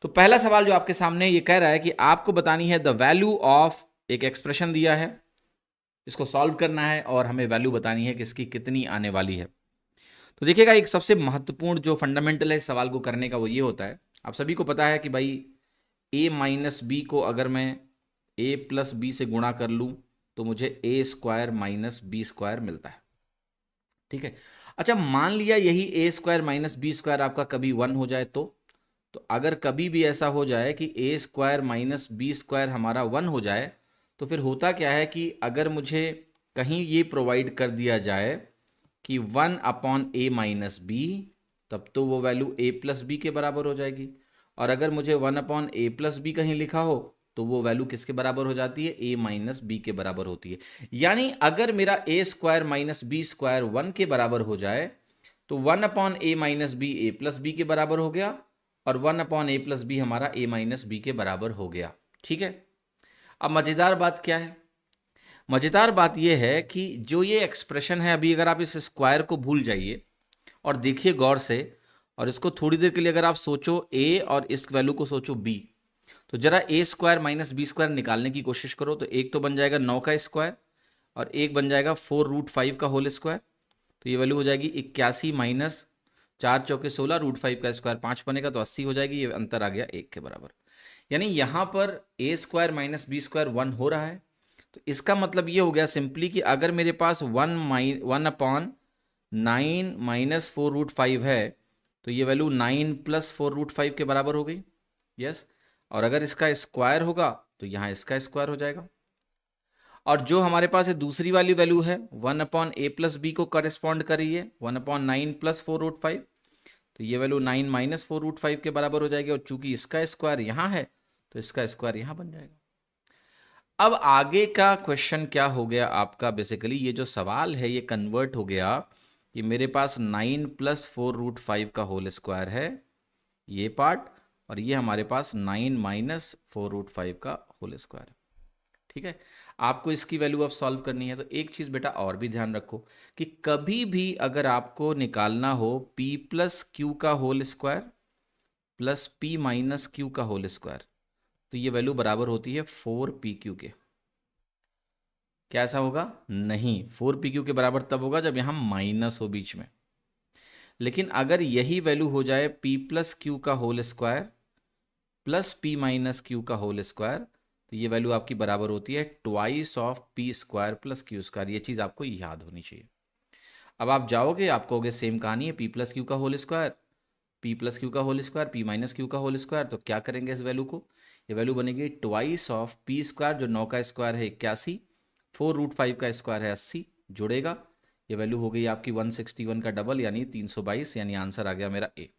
तो पहला सवाल जो आपके सामने ये कह रहा है कि आपको बतानी है द वैल्यू ऑफ, एक एक्सप्रेशन दिया है, इसको सॉल्व करना है और हमें वैल्यू बतानी है कि इसकी कितनी आने वाली है। तो देखिएगा, एक सबसे महत्वपूर्ण जो फंडामेंटल है इस सवाल को करने का वो ये होता है, आप सभी को पता है कि भाई a माइनस बी को अगर मैं a प्लस बी से गुणा कर लूँ तो मुझे a square minus B square मिलता है। ठीक है। अच्छा, मान लिया यही a square minus B square आपका कभी 1 हो जाए तो अगर कभी भी ऐसा हो जाए कि a square minus B square हमारा 1 हो जाए, तो फिर होता क्या है कि अगर मुझे कहीं ये प्रोवाइड कर दिया जाए कि 1/a-b, तब तो वो वैल्यू a प्लस बी के बराबर हो जाएगी। और अगर मुझे 1/a+b कहीं लिखा हो तो वो वैल्यू किसके बराबर हो जाती है? a माइनस बी के बराबर होती है। यानी अगर मेरा a square minus B square 1 के बराबर हो जाए तो 1/a-b a+b के बराबर हो गया, और 1/a+b हमारा a माइनस बी के बराबर हो गया। ठीक है। अब मजेदार बात क्या है? मजेदार बात यह है कि जो ये एक्सप्रेशन है, अभी अगर आप इस स्क्वायर को भूल जाइए और देखिए गौर से, और इसको थोड़ी देर के लिए अगर आप सोचो a और इस वैल्यू को सोचो b, तो जरा a square minus B square निकालने की कोशिश करो। तो एक तो बन जाएगा 9 का स्क्वायर और एक बन जाएगा 4√5 का होल स्क्वायर। तो ये वैल्यू हो जाएगी 81 माइनस 4×4 = 16, √5 का स्क्वायर 5 बनेगा तो 80 हो जाएगी। ये अंतर आ गया 1 के बराबर। यानी यहाँ पर a square minus B square 1 हो रहा है। तो इसका मतलब ये हो गया सिंपली कि अगर मेरे पास 1/9 माइनस 4√5 है तो ये वैल्यू 9 प्लस 4√5 के बराबर हो गई। यस। और अगर इसका स्क्वायर होगा तो यहाँ इसका स्क्वायर हो जाएगा। और जो हमारे पास दूसरी वाली वैल्यू है 1/a+b को करस्पॉन्ड कर रही है 1/9 प्लस 4√5, तो ये वैल्यू 9 माइनस 4√5 के बराबर हो जाएगी। और चूंकि इसका स्क्वायर यहाँ है तो इसका स्क्वायर यहाँ बन जाएगा। अब आगे का क्वेश्चन क्या हो गया आपका? बेसिकली ये जो सवाल है ये कन्वर्ट हो गया कि मेरे पास 9 प्लस 4√5 का होल स्क्वायर है, ये पार्ट, और ये हमारे पास 9 माइनस 4√5 का होल स्क्वायर है। ठीक है। आपको इसकी वैल्यू अब सॉल्व करनी है। तो एक चीज़ बेटा और भी ध्यान रखो कि कभी भी अगर आपको निकालना हो p प्लस क्यू का whole square plus p minus Q का होल स्क्वायर, तो ये वैल्यू बराबर होती है 4pq के। क्या ऐसा होगा? नहीं, 4pq के बराबर तब होगा जब यहाँ माइनस हो बीच में। लेकिन अगर यही वैल्यू हो जाए p प्लस क्यू का whole square plus p minus Q का होल स्क्वायर, तो ये वैल्यू आपकी बराबर होती है twice of p square plus Q square. ये चीज़ आपको याद होनी चाहिए। अब आप जाओगे, आप कहोगे सेम कहानी है, p प्लस क्यू का whole square, p plus Q का whole square, p minus Q का होल स्क्वायर। तो क्या करेंगे इस वैल्यू को? ये वैल्यू बनेगी ट्वाइस ऑफ p स्क्वायर, जो 9 का स्क्वायर है 81, 4√5 का स्क्वायर है 80, जुड़ेगा। ये वैल्यू हो गई आपकी 161 का डबल यानी 322, यानी आंसर आ गया मेरा ए।